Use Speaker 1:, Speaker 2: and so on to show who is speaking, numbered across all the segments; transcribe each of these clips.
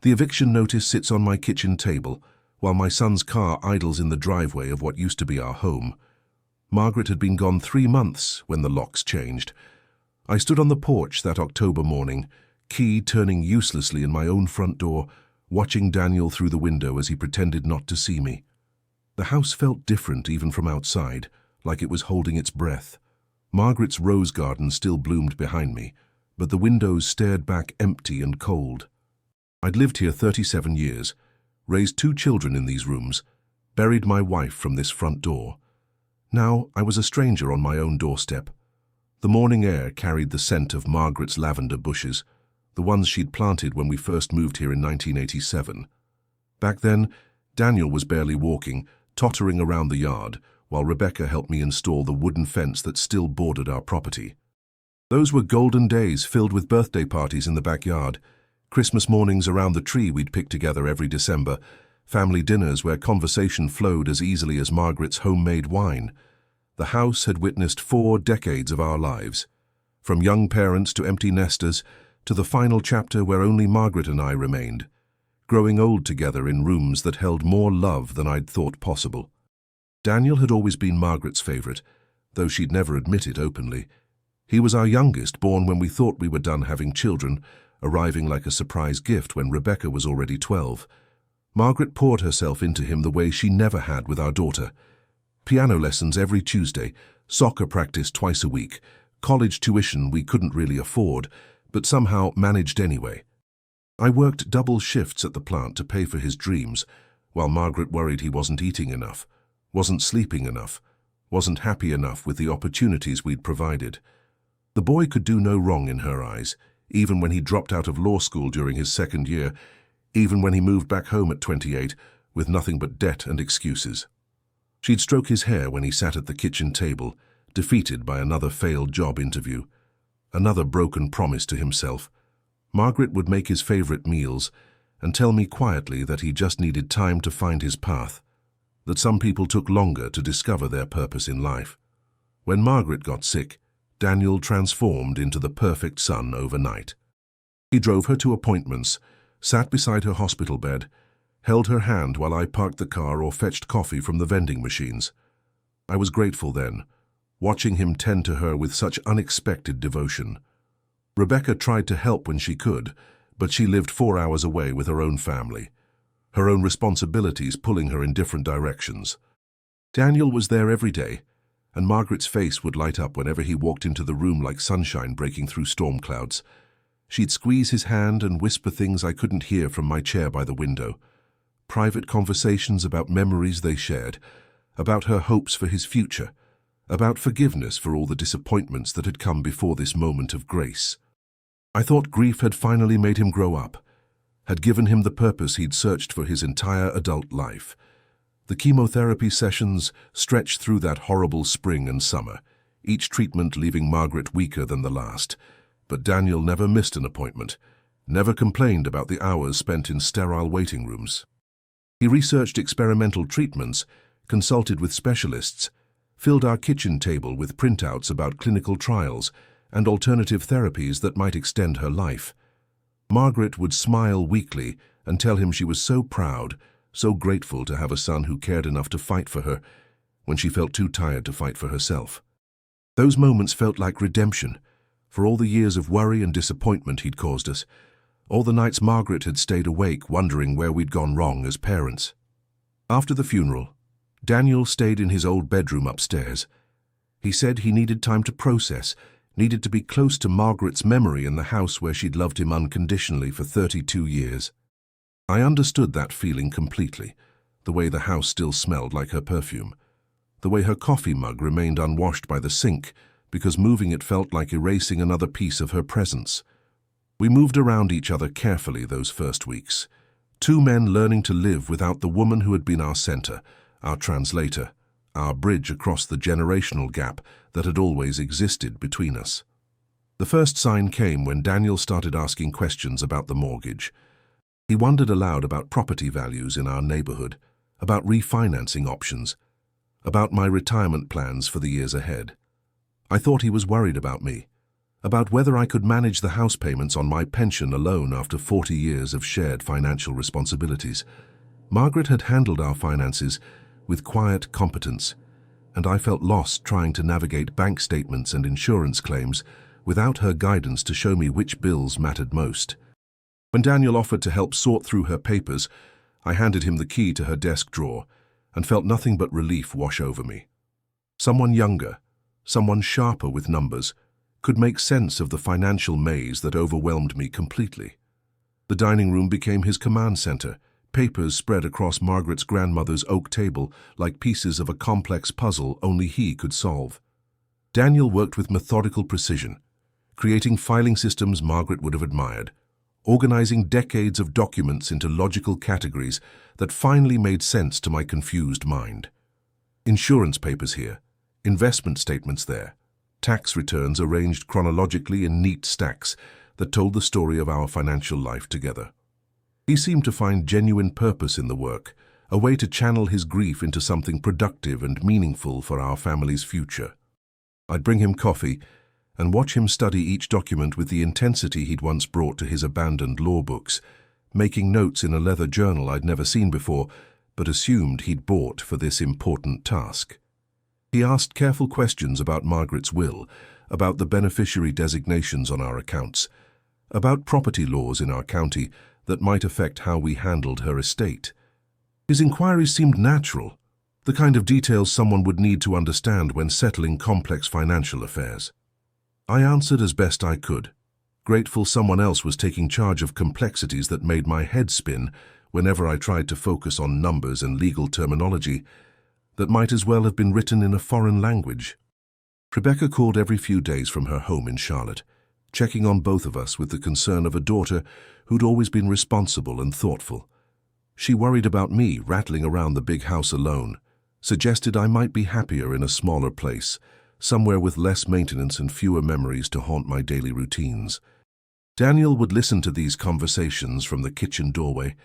Speaker 1: The eviction notice sits on my kitchen table, while my son's car idles in the driveway of what used to be our home. Margaret had been gone 3 months when the locks changed. I stood on the porch that October morning, key turning uselessly in my own front door, watching Daniel through the window as he pretended not to see me. The house felt different even from outside, like it was holding its breath. Margaret's rose garden still bloomed behind me, but the windows stared back empty and cold. I'd lived here 37 years, raised 2 children in these rooms, buried my wife from this front door. Now I was a stranger on my own doorstep. The morning air carried the scent of Margaret's lavender bushes, the ones she'd planted when we first moved here in 1987. Back then, Daniel was barely walking, tottering around the yard, while Rebecca helped me install the wooden fence that still bordered our property. Those were golden days filled with birthday parties in the backyard, Christmas mornings around the tree we'd pick together every December, family dinners where conversation flowed as easily as Margaret's homemade wine. The house had witnessed 4 decades of our lives, from young parents to empty nesters, to the final chapter where only Margaret and I remained, growing old together in rooms that held more love than I'd thought possible. Daniel had always been Margaret's favorite, though she'd never admit it openly. He was our youngest, born when we thought we were done having children, arriving like a surprise gift when Rebecca was already 12. Margaret poured herself into him the way she never had with our daughter. Piano lessons every Tuesday, soccer practice twice a week, college tuition we couldn't really afford, but somehow managed anyway. I worked double shifts at the plant to pay for his dreams, while Margaret worried he wasn't eating enough, wasn't sleeping enough, wasn't happy enough with the opportunities we'd provided. The boy could do no wrong in her eyes, even when he dropped out of law school during his 2nd year, even when he moved back home at 28 with nothing but debt and excuses. She'd stroke his hair when he sat at the kitchen table, defeated by another failed job interview, another broken promise to himself. Margaret would make his favorite meals and tell me quietly that he just needed time to find his path, that some people took longer to discover their purpose in life. When Margaret got sick, Daniel transformed into the perfect son overnight. He drove her to appointments, sat beside her hospital bed, held her hand while I parked the car or fetched coffee from the vending machines. I was grateful then, watching him tend to her with such unexpected devotion. Rebecca tried to help when she could, but she lived 4 hours away with her own family, her own responsibilities pulling her in different directions. Daniel was there every day, and Margaret's face would light up whenever he walked into the room like sunshine breaking through storm clouds. She'd squeeze his hand and whisper things I couldn't hear from my chair by the window. Private conversations about memories they shared, about her hopes for his future, about forgiveness for all the disappointments that had come before this moment of grace. I thought grief had finally made him grow up, had given him the purpose he'd searched for his entire adult life. The chemotherapy sessions stretched through that horrible spring and summer, each treatment leaving Margaret weaker than the last. But Daniel never missed an appointment, never complained about the hours spent in sterile waiting rooms. He researched experimental treatments, consulted with specialists, filled our kitchen table with printouts about clinical trials and alternative therapies that might extend her life. Margaret would smile weakly and tell him she was so proud, so grateful to have a son who cared enough to fight for her when she felt too tired to fight for herself. Those moments felt like redemption for all the years of worry and disappointment he'd caused us, all the nights Margaret had stayed awake wondering where we'd gone wrong as parents. After the funeral, Daniel stayed in his old bedroom upstairs. He said he needed time to process, needed to be close to Margaret's memory in the house where she'd loved him unconditionally for 32 years. I understood that feeling completely, the way the house still smelled like her perfume, the way her coffee mug remained unwashed by the sink because moving it felt like erasing another piece of her presence. We moved around each other carefully those first weeks, 2 men learning to live without the woman who had been our center, our translator, our bridge across the generational gap that had always existed between us. The first sign came when Daniel started asking questions about the mortgage. He wondered aloud about property values in our neighborhood, about refinancing options, about my retirement plans for the years ahead. I thought he was worried about me, about whether I could manage the house payments on my pension alone after 40 years of shared financial responsibilities. Margaret had handled our finances with quiet competence, and I felt lost trying to navigate bank statements and insurance claims without her guidance to show me which bills mattered most. When Daniel offered to help sort through her papers, I handed him the key to her desk drawer and felt nothing but relief wash over me. Someone younger, someone sharper with numbers, could make sense of the financial maze that overwhelmed me completely. The dining room became his command center, papers spread across Margaret's grandmother's oak table like pieces of a complex puzzle only he could solve. Daniel worked with methodical precision, creating filing systems Margaret would have admired, organizing decades of documents into logical categories that finally made sense to my confused mind. Insurance papers here, investment statements there, tax returns arranged chronologically in neat stacks that told the story of our financial life together. He seemed to find genuine purpose in the work, a way to channel his grief into something productive and meaningful for our family's future. I'd bring him coffee and watch him study each document with the intensity he'd once brought to his abandoned law books, making notes in a leather journal I'd never seen before, but assumed he'd bought for this important task. He asked careful questions about Margaret's will, about the beneficiary designations on our accounts, about property laws in our county that might affect how we handled her estate. His inquiries seemed natural, the kind of details someone would need to understand when settling complex financial affairs. I answered as best I could, grateful someone else was taking charge of complexities that made my head spin whenever I tried to focus on numbers and legal terminology that might as well have been written in a foreign language. Rebecca called every few days from her home in Charlotte, checking on both of us with the concern of a daughter who'd always been responsible and thoughtful. She worried about me rattling around the big house alone, suggested I might be happier in a smaller place, somewhere with less maintenance and fewer memories to haunt my daily routines. Daniel would listen to these conversations from the kitchen doorway,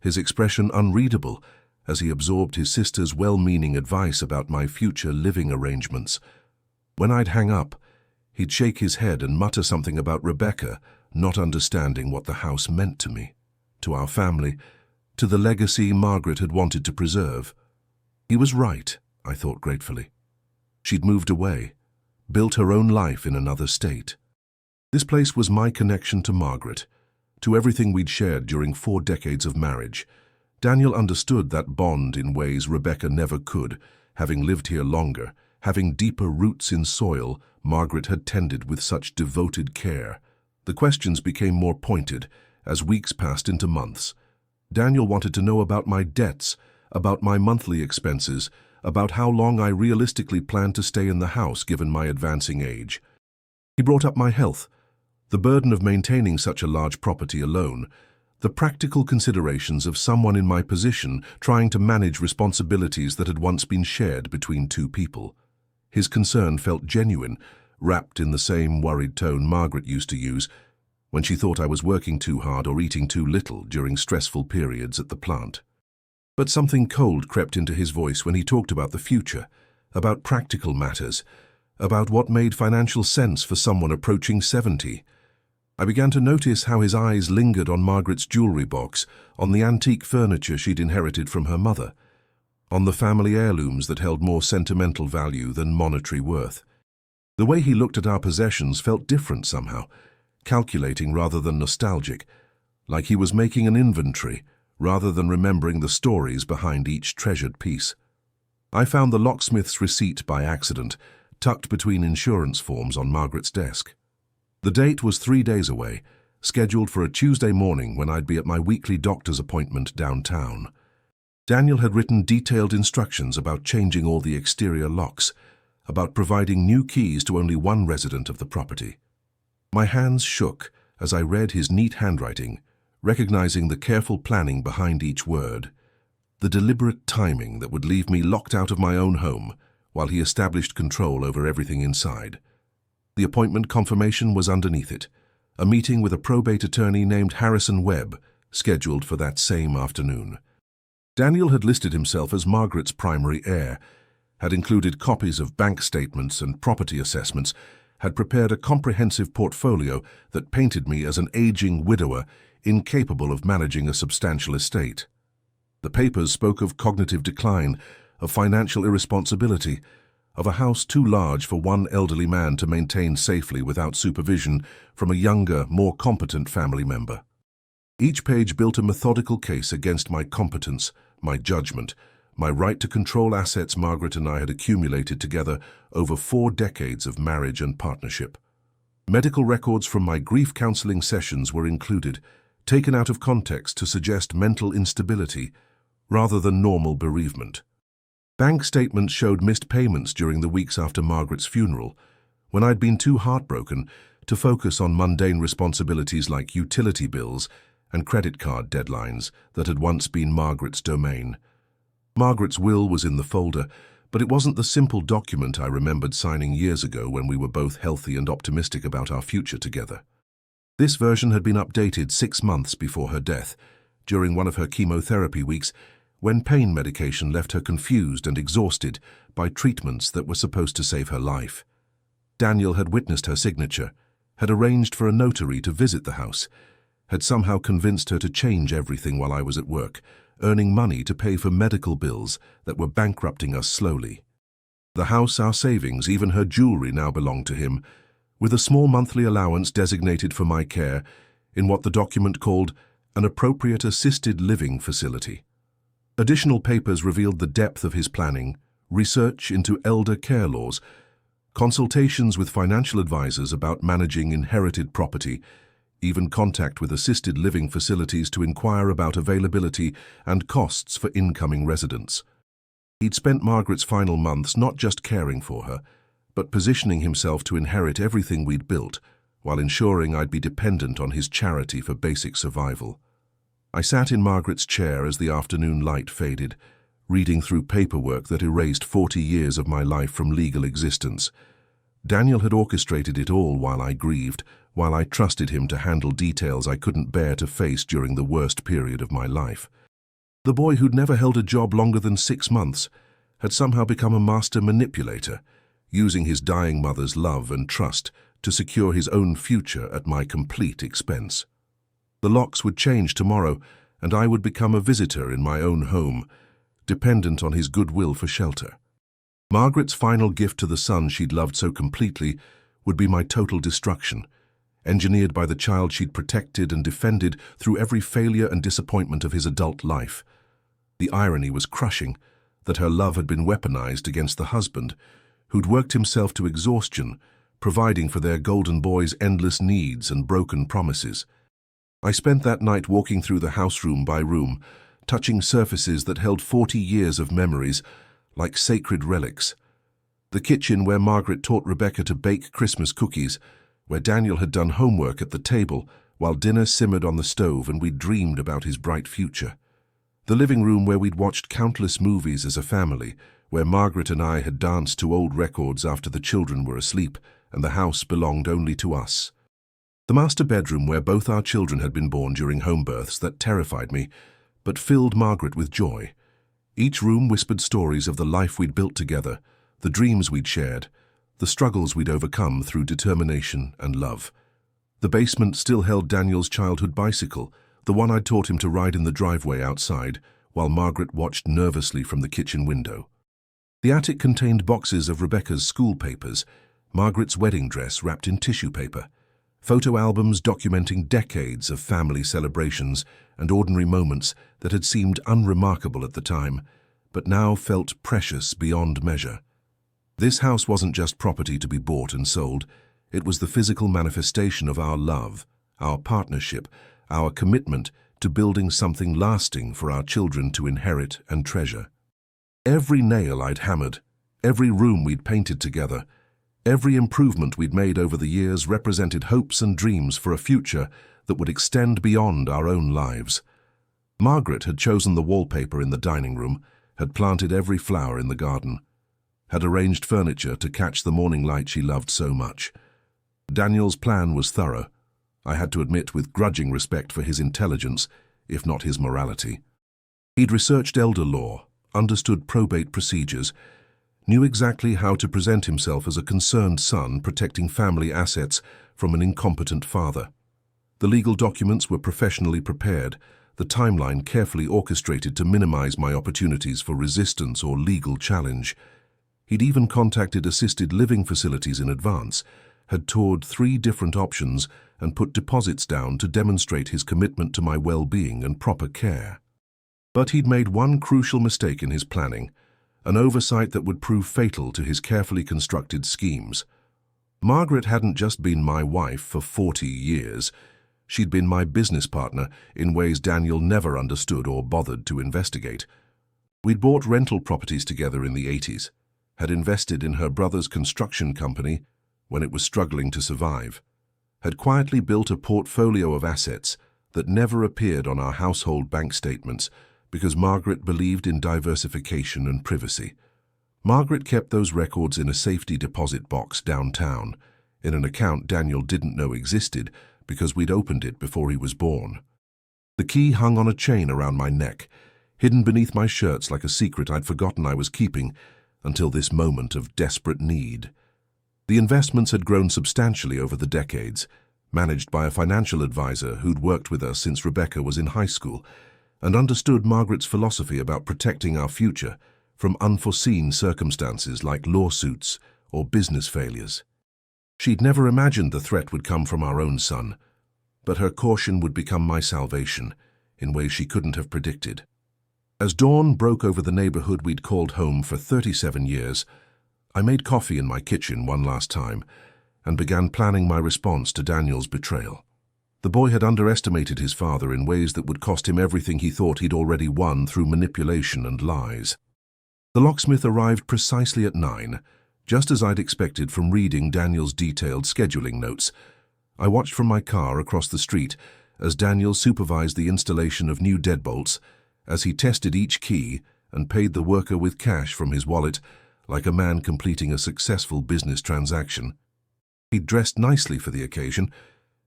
Speaker 1: his expression unreadable as he absorbed his sister's well-meaning advice about my future living arrangements. When I'd hang up, he'd shake his head and mutter something about Rebecca not understanding what the house meant to me, to our family, to the legacy Margaret had wanted to preserve. He was right, I thought gratefully. She'd moved away, built her own life in another state. This place was my connection to Margaret, to everything we'd shared during 4 decades of marriage. Daniel understood that bond in ways Rebecca never could, having lived here longer, having deeper roots in soil Margaret had tended with such devoted care. The questions became more pointed as weeks passed into months. Daniel wanted to know about my debts, about my monthly expenses, about how long I realistically planned to stay in the house given my advancing age. He brought up my health, the burden of maintaining such a large property alone, the practical considerations of someone in my position trying to manage responsibilities that had once been shared between 2 people. His concern felt genuine, wrapped in the same worried tone Margaret used to use when she thought I was working too hard or eating too little during stressful periods at the plant. But something cold crept into his voice when he talked about the future, about practical matters, about what made financial sense for someone approaching 70. I began to notice how his eyes lingered on Margaret's jewelry box, on the antique furniture she'd inherited from her mother, on the family heirlooms that held more sentimental value than monetary worth. The way he looked at our possessions felt different somehow, calculating rather than nostalgic, like he was making an inventory rather than remembering the stories behind each treasured piece. I found the locksmith's receipt by accident, tucked between insurance forms on Margaret's desk. The date was 3 days away, scheduled for a Tuesday morning when I'd be at my weekly doctor's appointment downtown. Daniel had written detailed instructions about changing all the exterior locks, about providing new keys to only one resident of the property. My hands shook as I read his neat handwriting, recognizing the careful planning behind each word, the deliberate timing that would leave me locked out of my own home while he established control over everything inside. The appointment confirmation was underneath it, a meeting with a probate attorney named Harrison Webb, scheduled for that same afternoon. Daniel had listed himself as Margaret's primary heir, had included copies of bank statements and property assessments, had prepared a comprehensive portfolio that painted me as an aging widower incapable of managing a substantial estate. The papers spoke of cognitive decline, of financial irresponsibility, of a house too large for one elderly man to maintain safely without supervision from a younger, more competent family member. Each page built a methodical case against my competence, my judgment, my right to control assets Margaret and I had accumulated together over 4 decades of marriage and partnership. Medical records from my grief counseling sessions were included, taken out of context to suggest mental instability rather than normal bereavement. Bank statements showed missed payments during the weeks after Margaret's funeral, when I'd been too heartbroken to focus on mundane responsibilities like utility bills and credit card deadlines that had once been Margaret's domain. Margaret's will was in the folder, but it wasn't the simple document I remembered signing years ago when we were both healthy and optimistic about our future together. This version had been updated 6 months before her death, during one of her chemotherapy weeks, when pain medication left her confused and exhausted by treatments that were supposed to save her life. Daniel had witnessed her signature, had arranged for a notary to visit the house, had somehow convinced her to change everything while I was at work, earning money to pay for medical bills that were bankrupting us slowly. The house, our savings, even her jewelry now belonged to him, with a small monthly allowance designated for my care in what the document called an appropriate assisted living facility. Additional papers revealed the depth of his planning, research into elder care laws, consultations with financial advisors about managing inherited property, even contact with assisted living facilities to inquire about availability and costs for incoming residents. He'd spent Margaret's final months not just caring for her, but positioning himself to inherit everything we'd built, while ensuring I'd be dependent on his charity for basic survival. I sat in Margaret's chair as the afternoon light faded, reading through paperwork that erased 40 years of my life from legal existence. Daniel had orchestrated it all while I grieved, while I trusted him to handle details I couldn't bear to face during the worst period of my life. The boy who'd never held a job longer than 6 months had somehow become a master manipulator, using his dying mother's love and trust to secure his own future at my complete expense. The locks would change tomorrow, and I would become a visitor in my own home, dependent on his goodwill for shelter. Margaret's final gift to the son she'd loved so completely would be my total destruction, engineered by the child she'd protected and defended through every failure and disappointment of his adult life. The irony was crushing, that her love had been weaponized against the husband, who'd worked himself to exhaustion, providing for their golden boy's endless needs and broken promises. I spent that night walking through the house room by room, touching surfaces that held 40 years of memories, like sacred relics. The kitchen where Margaret taught Rebecca to bake Christmas cookies, where Daniel had done homework at the table while dinner simmered on the stove and we dreamed about his bright future. The living room where we'd watched countless movies as a family, where Margaret and I had danced to old records after the children were asleep and the house belonged only to us. The master bedroom where both our children had been born during home births that terrified me, but filled Margaret with joy. Each room whispered stories of the life we'd built together, the dreams we'd shared, the struggles we'd overcome through determination and love. The basement still held Daniel's childhood bicycle, the one I'd taught him to ride in the driveway outside, while Margaret watched nervously from the kitchen window. The attic contained boxes of Rebecca's school papers, Margaret's wedding dress wrapped in tissue paper, photo albums documenting decades of family celebrations and ordinary moments that had seemed unremarkable at the time, but now felt precious beyond measure. This house wasn't just property to be bought and sold, it was the physical manifestation of our love, our partnership, our commitment to building something lasting for our children to inherit and treasure. Every nail I'd hammered, every room we'd painted together, every improvement we'd made over the years represented hopes and dreams for a future that would extend beyond our own lives. Margaret had chosen the wallpaper in the dining room, had planted every flower in the garden, had arranged furniture to catch the morning light she loved so much. Daniel's plan was thorough, I had to admit with grudging respect for his intelligence, if not his morality. He'd researched elder law, understood probate procedures, knew exactly how to present himself as a concerned son protecting family assets from an incompetent father. The legal documents were professionally prepared, the timeline carefully orchestrated to minimize my opportunities for resistance or legal challenge. He'd even contacted assisted living facilities in advance, had toured 3 different options and put deposits down to demonstrate his commitment to my well-being and proper care. But he'd made one crucial mistake in his planning, an oversight that would prove fatal to his carefully constructed schemes. Margaret hadn't just been my wife for 40 years. She'd been my business partner in ways Daniel never understood or bothered to investigate. We'd bought rental properties together in the 80s, had invested in her brother's construction company when it was struggling to survive, had quietly built a portfolio of assets that never appeared on our household bank statements because Margaret believed in diversification and privacy. Margaret kept those records in a safety deposit box downtown, in an account Daniel didn't know existed because we'd opened it before he was born. The key hung on a chain around my neck, hidden beneath my shirts like a secret I'd forgotten I was keeping until this moment of desperate need. The investments had grown substantially over the decades, managed by a financial advisor who'd worked with us since Rebecca was in high school and understood Margaret's philosophy about protecting our future from unforeseen circumstances like lawsuits or business failures. She'd never imagined the threat would come from our own son, but her caution would become my salvation in ways she couldn't have predicted. As dawn broke over the neighborhood we'd called home for 37 years, I made coffee in my kitchen one last time and began planning my response to Daniel's betrayal. The boy had underestimated his father in ways that would cost him everything he thought he'd already won through manipulation and lies. The locksmith arrived precisely at 9, just as I'd expected from reading Daniel's detailed scheduling notes. I watched from my car across the street as Daniel supervised the installation of new deadbolts, as he tested each key and paid the worker with cash from his wallet like a man completing a successful business transaction. He'd dressed nicely for the occasion,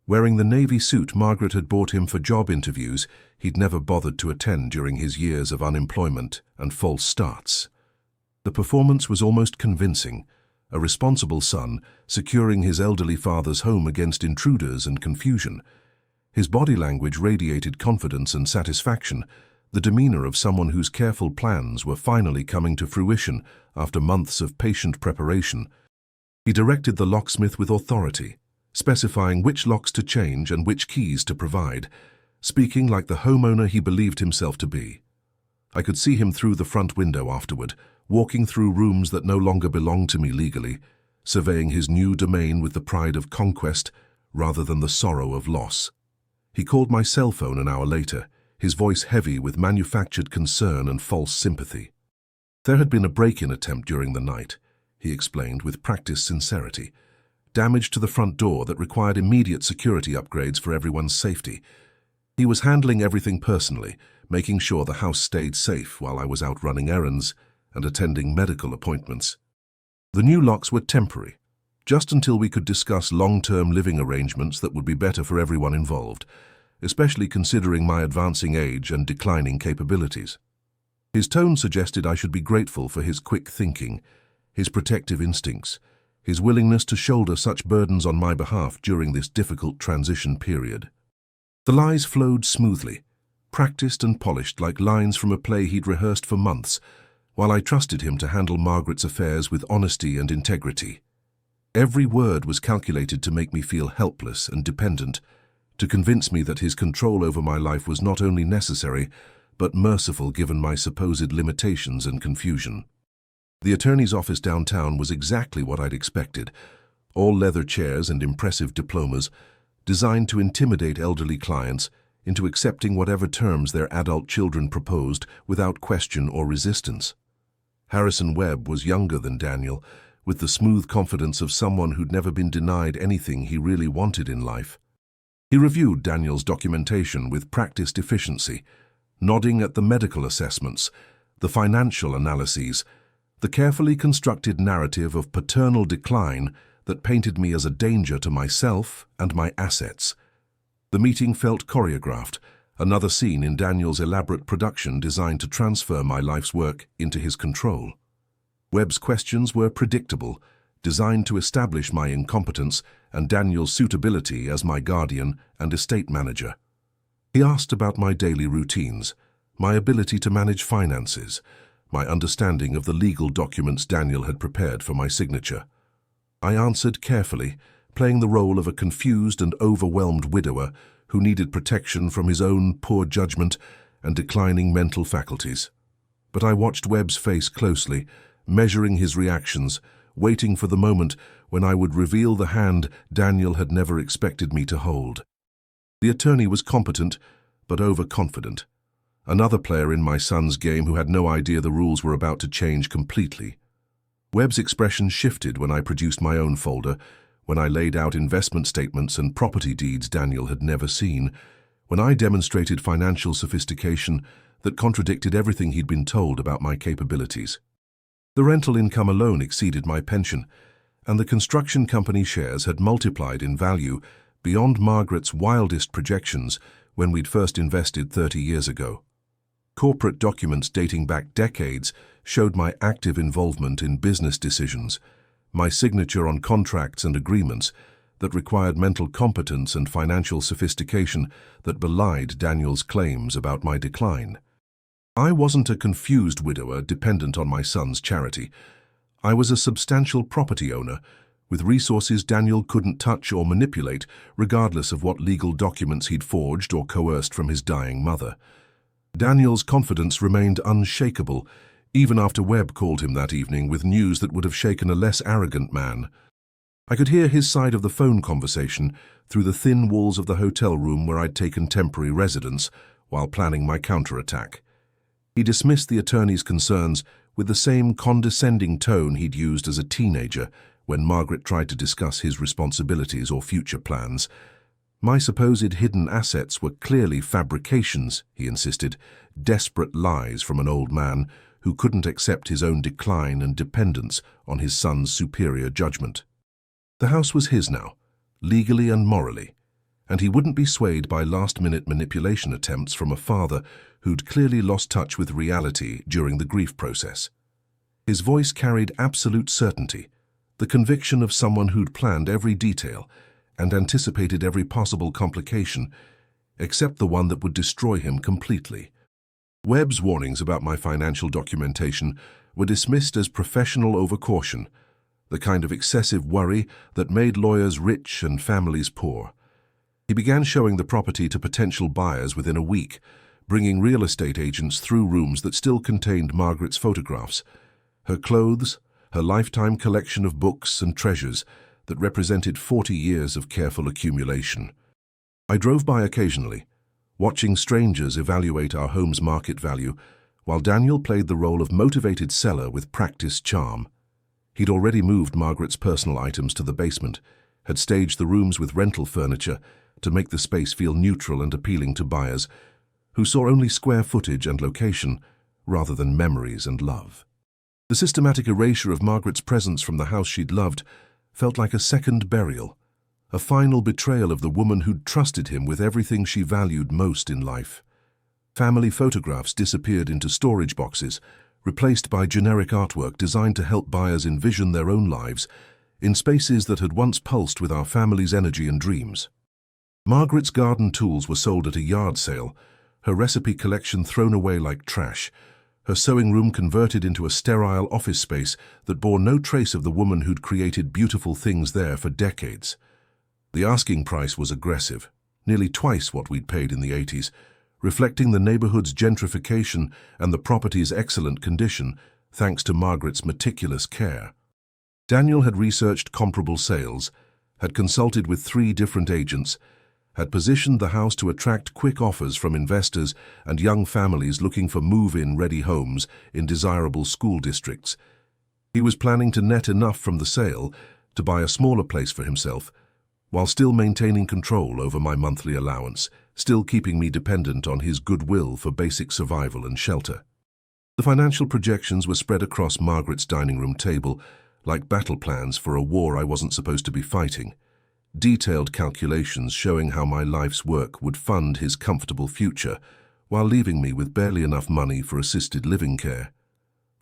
Speaker 1: wearing the navy suit Margaret had bought him for job interviews he'd never bothered to attend during his years of unemployment and false starts. The performance was almost convincing, a responsible son securing his elderly father's home against intruders and confusion. His body language radiated confidence and satisfaction, the demeanor of someone whose careful plans were finally coming to fruition after months of patient preparation. He directed the locksmith with authority, specifying which locks to change and which keys to provide, speaking like the homeowner he believed himself to be. I could see him through the front window afterward, walking through rooms that no longer belonged to me legally, surveying his new domain with the pride of conquest rather than the sorrow of loss. He called my cell phone an hour later, his voice heavy with manufactured concern and false sympathy. There had been a break-in attempt during the night, he explained with practiced sincerity. Damage to the front door that required immediate security upgrades for everyone's safety. He was handling everything personally, making sure the house stayed safe while I was out running errands and attending medical appointments. The new locks were temporary, just until we could discuss long-term living arrangements that would be better for everyone involved, especially considering my advancing age and declining capabilities. His tone suggested I should be grateful for his quick thinking, his protective instincts, his willingness to shoulder such burdens on my behalf during this difficult transition period. The lies flowed smoothly, practiced and polished like lines from a play he'd rehearsed for months, while I trusted him to handle Margaret's affairs with honesty and integrity. Every word was calculated to make me feel helpless and dependent, to convince me that his control over my life was not only necessary, but merciful given my supposed limitations and confusion. The attorney's office downtown was exactly what I'd expected, all leather chairs and impressive diplomas, designed to intimidate elderly clients into accepting whatever terms their adult children proposed without question or resistance. Harrison Webb was younger than Daniel, with the smooth confidence of someone who'd never been denied anything he really wanted in life. He reviewed Daniel's documentation with practiced efficiency, nodding at the medical assessments, the financial analyses, the carefully constructed narrative of paternal decline that painted me as a danger to myself and my assets. The meeting felt choreographed, another scene in Daniel's elaborate production designed to transfer my life's work into his control. Webb's questions were predictable, designed to establish my incompetence and Daniel's suitability as my guardian and estate manager. He asked about my daily routines, my ability to manage finances, my understanding of the legal documents Daniel had prepared for my signature. I answered carefully, playing the role of a confused and overwhelmed widower who needed protection from his own poor judgment and declining mental faculties. But I watched Webb's face closely, measuring his reactions, waiting for the moment when I would reveal the hand Daniel had never expected me to hold. The attorney was competent, but overconfident. Another player in my son's game who had no idea the rules were about to change completely. Webb's expression shifted when I produced my own folder, when I laid out investment statements and property deeds Daniel had never seen, when I demonstrated financial sophistication that contradicted everything he'd been told about my capabilities. The rental income alone exceeded my pension, and the construction company shares had multiplied in value beyond Margaret's wildest projections when we'd first invested 30 years ago. Corporate documents dating back decades showed my active involvement in business decisions, my signature on contracts and agreements that required mental competence and financial sophistication that belied Daniel's claims about my decline. I wasn't a confused widower dependent on my son's charity. I was a substantial property owner with resources Daniel couldn't touch or manipulate, regardless of what legal documents he'd forged or coerced from his dying mother. Daniel's confidence remained unshakable, even after Webb called him that evening with news that would have shaken a less arrogant man. I could hear his side of the phone conversation through the thin walls of the hotel room where I'd taken temporary residence while planning my counterattack. He dismissed the attorney's concerns with the same condescending tone he'd used as a teenager when Margaret tried to discuss his responsibilities or future plans. My supposed hidden assets were clearly fabrications, he insisted, desperate lies from an old man who couldn't accept his own decline and dependence on his son's superior judgment. The house was his now, legally and morally, and he wouldn't be swayed by last-minute manipulation attempts from a father who'd clearly lost touch with reality during the grief process. His voice carried absolute certainty, the conviction of someone who'd planned every detail and anticipated every possible complication, except the one that would destroy him completely. Webb's warnings about my financial documentation were dismissed as professional overcaution, the kind of excessive worry that made lawyers rich and families poor. He began showing the property to potential buyers within a week, bringing real estate agents through rooms that still contained Margaret's photographs, her clothes, her lifetime collection of books and treasures that represented 40 years of careful accumulation. I drove by occasionally, watching strangers evaluate our home's market value, while Daniel played the role of motivated seller with practiced charm. He'd already moved Margaret's personal items to the basement, had staged the rooms with rental furniture to make the space feel neutral and appealing to buyers who saw only square footage and location rather than memories and love. The systematic erasure of Margaret's presence from the house she'd loved felt like a second burial, a final betrayal of the woman who'd trusted him with everything she valued most in life. Family photographs disappeared into storage boxes, replaced by generic artwork designed to help buyers envision their own lives in spaces that had once pulsed with our family's energy and dreams. Margaret's garden tools were sold at a yard sale, her recipe collection thrown away like trash, her sewing room converted into a sterile office space that bore no trace of the woman who'd created beautiful things there for decades. The asking price was aggressive, nearly twice what we'd paid in the 80s, reflecting the neighborhood's gentrification and the property's excellent condition thanks to Margaret's meticulous care. Daniel had researched comparable sales, had consulted with 3 different agents, had positioned the house to attract quick offers from investors and young families looking for move-in ready homes in desirable school districts. He was planning to net enough from the sale to buy a smaller place for himself, while still maintaining control over my monthly allowance, still keeping me dependent on his goodwill for basic survival and shelter. The financial projections were spread across Margaret's dining room table, like battle plans for a war I wasn't supposed to be fighting. Detailed calculations showing how my life's work would fund his comfortable future, while leaving me with barely enough money for assisted living care.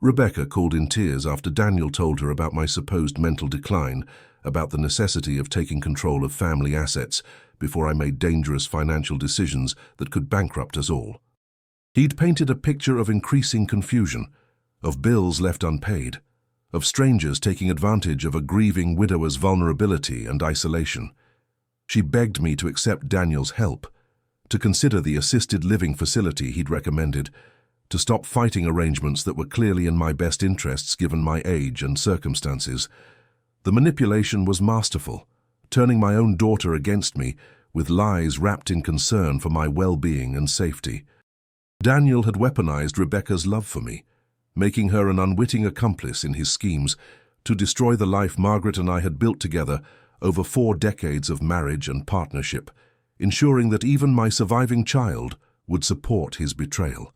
Speaker 1: Rebecca called in tears after Daniel told her about my supposed mental decline, about the necessity of taking control of family assets before I made dangerous financial decisions that could bankrupt us all. He'd painted a picture of increasing confusion, of bills left unpaid, of strangers taking advantage of a grieving widower's vulnerability and isolation. She begged me to accept Daniel's help, to consider the assisted living facility he'd recommended, to stop fighting arrangements that were clearly in my best interests given my age and circumstances. The manipulation was masterful, turning my own daughter against me with lies wrapped in concern for my well-being and safety. Daniel had weaponized Rebecca's love for me, making her an unwitting accomplice in his schemes to destroy the life Margaret and I had built together over 4 decades of marriage and partnership, ensuring that even my surviving child would support his betrayal.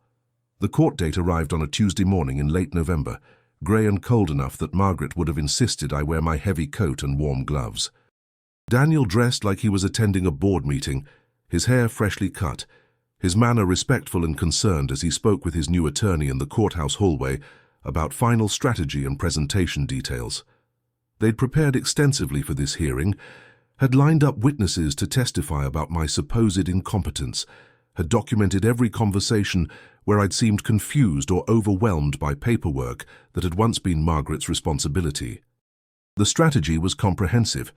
Speaker 1: The court date arrived on a Tuesday morning in late November, grey and cold enough that Margaret would have insisted I wear my heavy coat and warm gloves. Daniel dressed like he was attending a board meeting, his hair freshly cut, his manner respectful and concerned as he spoke with his new attorney in the courthouse hallway about final strategy and presentation details. They'd prepared extensively for this hearing, had lined up witnesses to testify about my supposed incompetence, had documented every conversation where I'd seemed confused or overwhelmed by paperwork that had once been Margaret's responsibility. The strategy was comprehensive,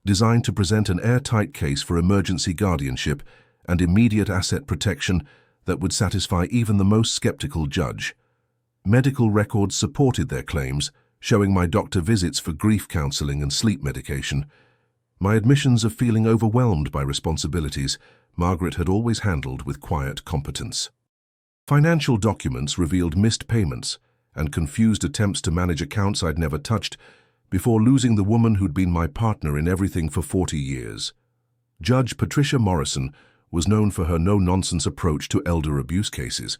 Speaker 1: designed to present an airtight case for emergency guardianship and immediate asset protection that would satisfy even the most skeptical judge. Medical records supported their claims, showing my doctor visits for grief counseling and sleep medication. My admissions of feeling overwhelmed by responsibilities Margaret had always handled with quiet competence. Financial documents revealed missed payments and confused attempts to manage accounts I'd never touched before losing the woman who'd been my partner in everything for 40 years. Judge Patricia Morrison was known for her no-nonsense approach to elder abuse cases,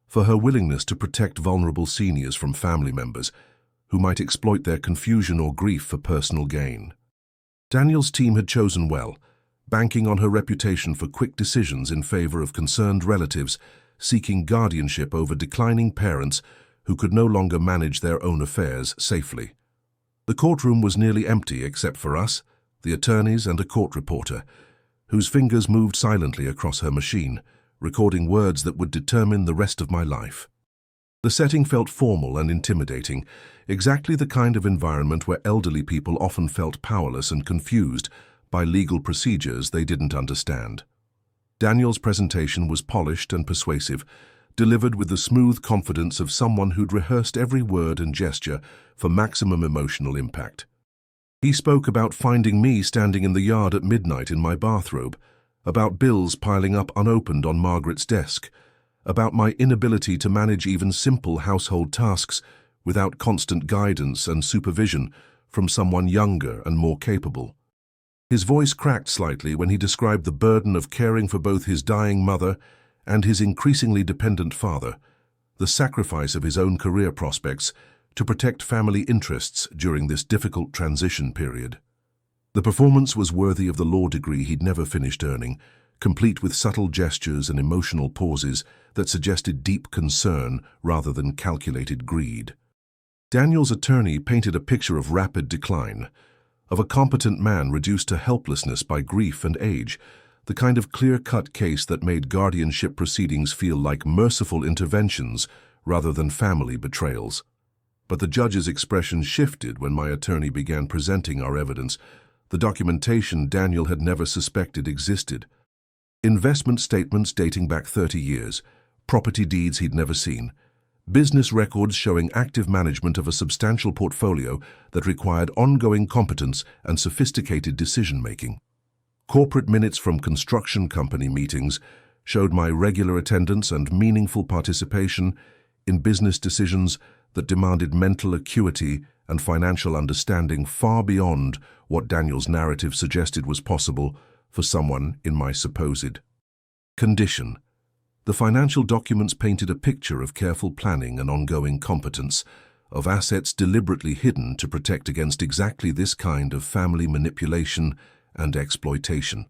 Speaker 1: for her willingness to protect vulnerable seniors from family members who might exploit their confusion or grief for personal gain. Daniel's team had chosen well, banking on her reputation for quick decisions in favor of concerned relatives seeking guardianship over declining parents who could no longer manage their own affairs safely. The courtroom was nearly empty except for us, the attorneys and a court reporter, whose fingers moved silently across her machine, recording words that would determine the rest of my life. The setting felt formal and intimidating, exactly the kind of environment where elderly people often felt powerless and confused by legal procedures they didn't understand. Daniel's presentation was polished and persuasive, delivered with the smooth confidence of someone who'd rehearsed every word and gesture for maximum emotional impact. He spoke about finding me standing in the yard at midnight in my bathrobe, about bills piling up unopened on Margaret's desk, about my inability to manage even simple household tasks without constant guidance and supervision from someone younger and more capable. His voice cracked slightly when he described the burden of caring for both his dying mother and his increasingly dependent father, the sacrifice of his own career prospects to protect family interests during this difficult transition period. The performance was worthy of the law degree he'd never finished earning, complete with subtle gestures and emotional pauses that suggested deep concern rather than calculated greed. Daniel's attorney painted a picture of rapid decline, of a competent man reduced to helplessness by grief and age, the kind of clear-cut case that made guardianship proceedings feel like merciful interventions rather than family betrayals. But the judge's expression shifted when my attorney began presenting our evidence, the documentation Daniel had never suspected existed. Investment statements dating back 30 years, property deeds he'd never seen, business records showing active management of a substantial portfolio that required ongoing competence and sophisticated decision-making. Corporate minutes from construction company meetings showed my regular attendance and meaningful participation in business decisions that demanded mental acuity and financial understanding far beyond what Daniel's narrative suggested was possible for someone in my supposed condition. The financial documents painted a picture of careful planning and ongoing competence, of assets deliberately hidden to protect against exactly this kind of family manipulation and exploitation.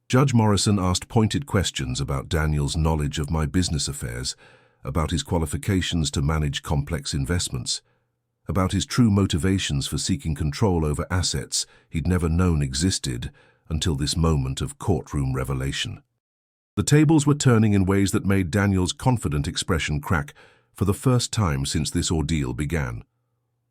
Speaker 1: Judge Morrison asked pointed questions about Daniel's knowledge of my business affairs, about his qualifications to manage complex investments, about his true motivations for seeking control over assets he'd never known existed until this moment of courtroom revelation. The tables were turning in ways that made Daniel's confident expression crack for the first time since this ordeal began.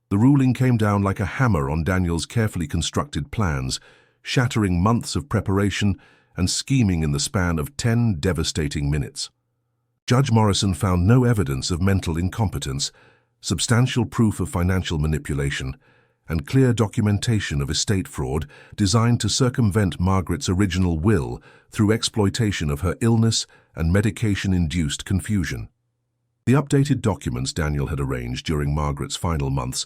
Speaker 1: The ruling came down like a hammer on Daniel's carefully constructed plans, shattering months of preparation and scheming in the span of 10 devastating minutes. Judge Morrison found no evidence of mental incompetence, substantial proof of financial manipulation, and clear documentation of estate fraud designed to circumvent Margaret's original will through exploitation of her illness and medication-induced confusion. The updated documents Daniel had arranged during Margaret's final months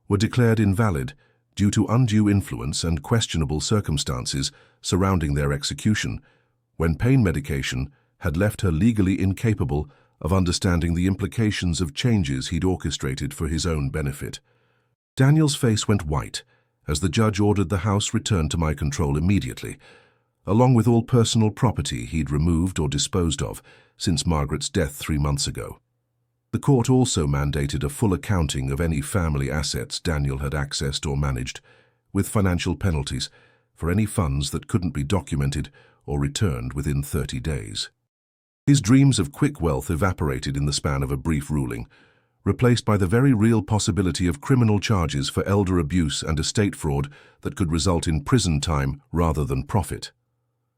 Speaker 1: were declared invalid due to undue influence and questionable circumstances surrounding their execution, when pain medication had left her legally incapable of understanding the implications of changes he'd orchestrated for his own benefit. Daniel's face went white as the judge ordered the house returned to my control immediately, along with all personal property he'd removed or disposed of since Margaret's death 3 months ago. The court also mandated a full accounting of any family assets Daniel had accessed or managed, with financial penalties for any funds that couldn't be documented or returned within 30 days. His dreams of quick wealth evaporated in the span of a brief ruling, replaced by the very real possibility of criminal charges for elder abuse and estate fraud that could result in prison time rather than profit.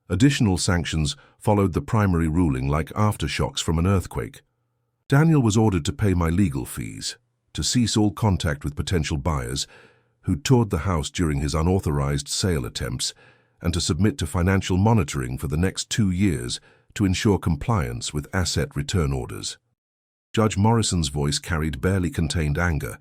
Speaker 1: Additional sanctions followed the primary ruling like aftershocks from an earthquake. Daniel was ordered to pay my legal fees, to cease all contact with potential buyers who toured the house during his unauthorized sale attempts, and to submit to financial monitoring for the next 2 years to ensure compliance with asset return orders. Judge Morrison's voice carried barely contained anger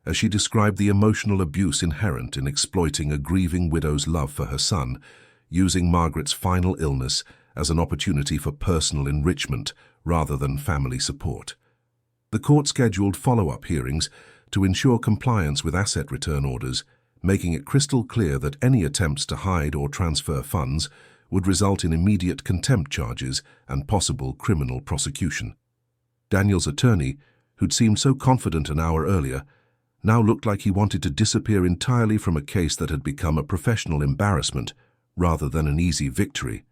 Speaker 1: as she described the emotional abuse inherent in exploiting a grieving widow's love for her son, using Margaret's final illness as an opportunity for personal enrichment rather than family support. The court scheduled follow-up hearings to ensure compliance with asset return orders, making it crystal clear that any attempts to hide or transfer funds would result in immediate contempt charges and possible criminal prosecution. Daniel's attorney, who'd seemed so confident an hour earlier, now looked like he wanted to disappear entirely from a case that had become a professional embarrassment rather than an easy victory.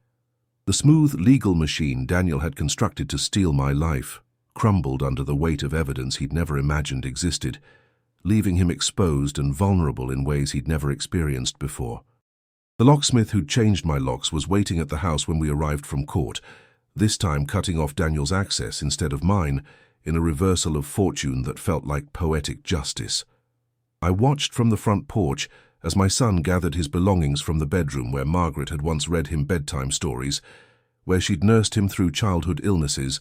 Speaker 1: The smooth legal machine Daniel had constructed to steal my life crumbled under the weight of evidence he'd never imagined existed, leaving him exposed and vulnerable in ways he'd never experienced before. The locksmith who'd changed my locks was waiting at the house when we arrived from court, this time cutting off Daniel's access instead of mine in a reversal of fortune that felt like poetic justice. I watched from the front porch as my son gathered his belongings from the bedroom where Margaret had once read him bedtime stories, where she'd nursed him through childhood illnesses,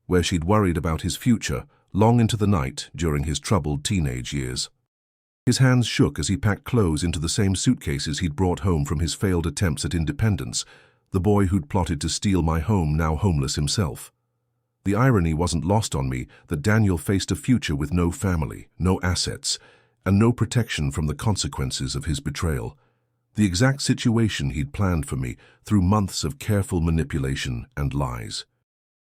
Speaker 1: where she'd worried about his future long into the night during his troubled teenage years. His hands shook as he packed clothes into the same suitcases he'd brought home from his failed attempts at independence, the boy who'd plotted to steal my home, now homeless himself. The irony wasn't lost on me that Daniel faced a future with no family, no assets, and no protection from the consequences of his betrayal. The exact situation he'd planned for me through months of careful manipulation and lies.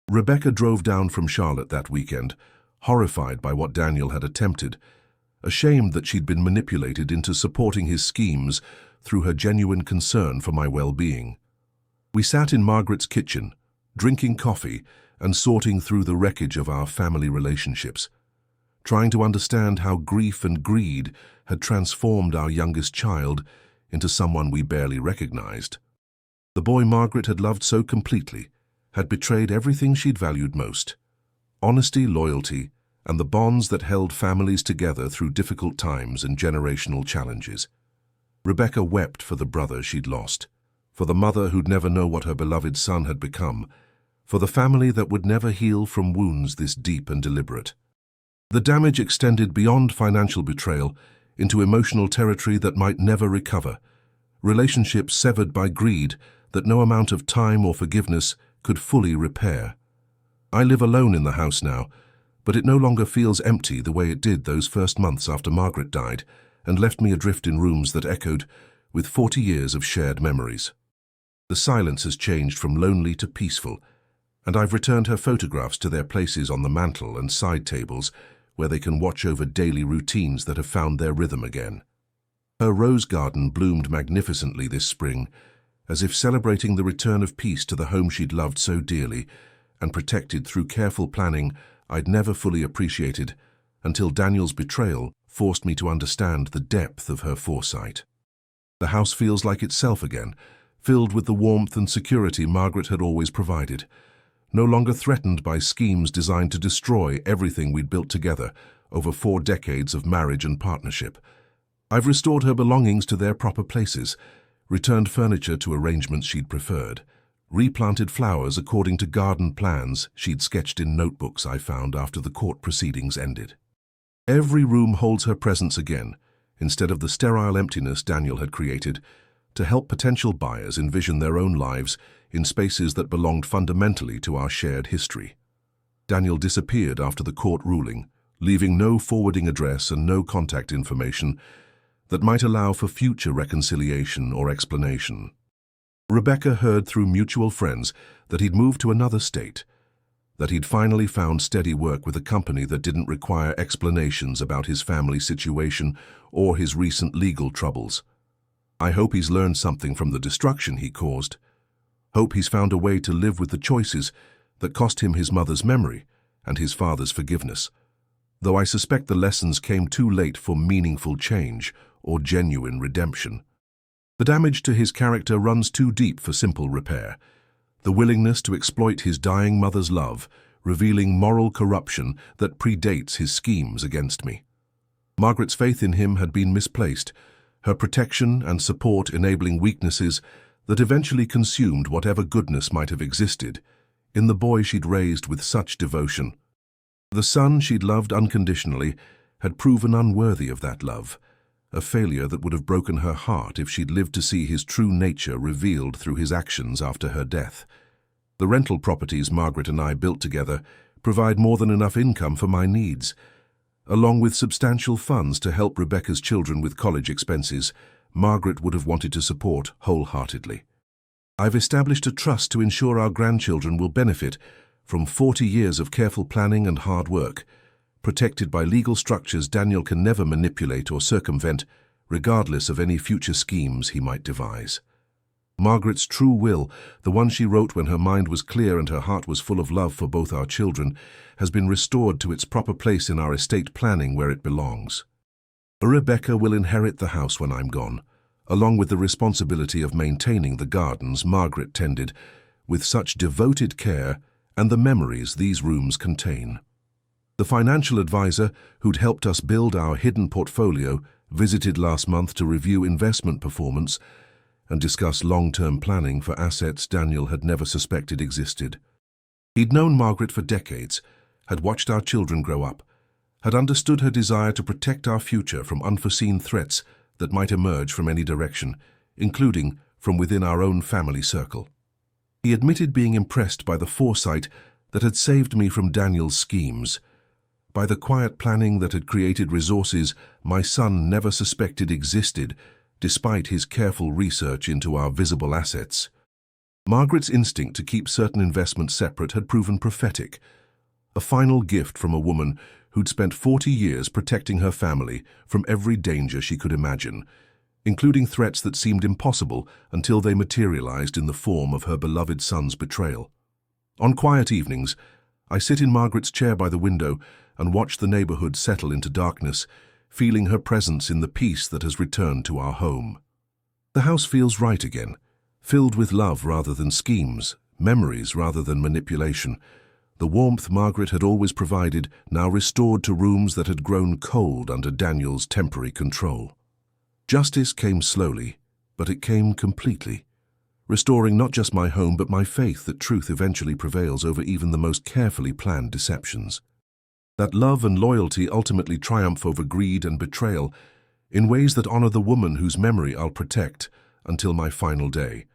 Speaker 1: Rebecca drove down from Charlotte that weekend, horrified by what Daniel had attempted, ashamed that she'd been manipulated into supporting his schemes through her genuine concern for my well-being. We sat in Margaret's kitchen, drinking coffee and sorting through the wreckage of our family relationships, trying to understand how grief and greed had transformed our youngest child into someone we barely recognized. The boy Margaret had loved so completely had betrayed everything she'd valued most: honesty, loyalty, and the bonds that held families together through difficult times and generational challenges. Rebecca wept for the brother she'd lost, for the mother who'd never know what her beloved son had become, for the family that would never heal from wounds this deep and deliberate. The damage extended beyond financial betrayal into emotional territory that might never recover, relationships severed by greed that no amount of time or forgiveness could fully repair. I live alone in the house now, but it no longer feels empty the way it did those first months after Margaret died and left me adrift in rooms that echoed with 40 years of shared memories. The silence has changed from lonely to peaceful, and I've returned her photographs to their places on the mantel and side tables where they can watch over daily routines that have found their rhythm again. Her rose garden bloomed magnificently this spring, as if celebrating the return of peace to the home she'd loved so dearly and protected through careful planning I'd never fully appreciated until Daniel's betrayal forced me to understand the depth of her foresight. The house feels like itself again, filled with the warmth and security Margaret had always provided, no longer threatened by schemes designed to destroy everything we'd built together over 4 decades of marriage and partnership. I've restored her belongings to their proper places, returned furniture to arrangements she'd preferred, replanted flowers according to garden plans she'd sketched in notebooks I found after the court proceedings ended. Every room holds her presence again, instead of the sterile emptiness Daniel had created, to help potential buyers envision their own lives in spaces that belonged fundamentally to our shared history. Daniel disappeared after the court ruling, leaving no forwarding address and no contact information that might allow for future reconciliation or explanation. Rebecca heard through mutual friends that he'd moved to another state, that he'd finally found steady work with a company that didn't require explanations about his family situation or his recent legal troubles. I hope he's learned something from the destruction he caused. Hope he's found a way to live with the choices that cost him his mother's memory and his father's forgiveness, though I suspect the lessons came too late for meaningful change or genuine redemption. The damage to his character runs too deep for simple repair. The willingness to exploit his dying mother's love, revealing moral corruption that predates his schemes against me. Margaret's faith in him had been misplaced, her protection and support enabling weaknesses that eventually consumed whatever goodness might have existed in the boy she'd raised with such devotion. The son she'd loved unconditionally had proven unworthy of that love, a failure that would have broken her heart if she'd lived to see his true nature revealed through his actions after her death. The rental properties Margaret and I built together provide more than enough income for my needs, along with substantial funds to help Rebecca's children with college expenses Margaret would have wanted to support wholeheartedly. I've established a trust to ensure our grandchildren will benefit from 40 years of careful planning and hard work, protected by legal structures Daniel can never manipulate or circumvent, regardless of any future schemes he might devise. Margaret's true will, the one she wrote when her mind was clear and her heart was full of love for both our children, has been restored to its proper place in our estate planning where it belongs. Rebecca will inherit the house when I'm gone, along with the responsibility of maintaining the gardens Margaret tended with such devoted care and the memories these rooms contain. The financial advisor who'd helped us build our hidden portfolio visited last month to review investment performance and discuss long-term planning for assets Daniel had never suspected existed. He'd known Margaret for decades, had watched our children grow up, had understood her desire to protect our future from unforeseen threats that might emerge from any direction, including from within our own family circle. He admitted being impressed by the foresight that had saved me from Daniel's schemes, by the quiet planning that had created resources my son never suspected existed, despite his careful research into our visible assets. Margaret's instinct to keep certain investments separate had proven prophetic, a final gift from a woman who'd spent 40 years protecting her family from every danger she could imagine, including threats that seemed impossible until they materialized in the form of her beloved son's betrayal. On quiet evenings, I sit in Margaret's chair by the window and watch the neighborhood settle into darkness, feeling her presence in the peace that has returned to our home. The house feels right again, filled with love rather than schemes, memories rather than manipulation. The warmth Margaret had always provided now restored to rooms that had grown cold under Daniel's temporary control. Justice came slowly, but it came completely, restoring not just my home but my faith that truth eventually prevails over even the most carefully planned deceptions. That love and loyalty ultimately triumph over greed and betrayal in ways that honor the woman whose memory I'll protect until my final day.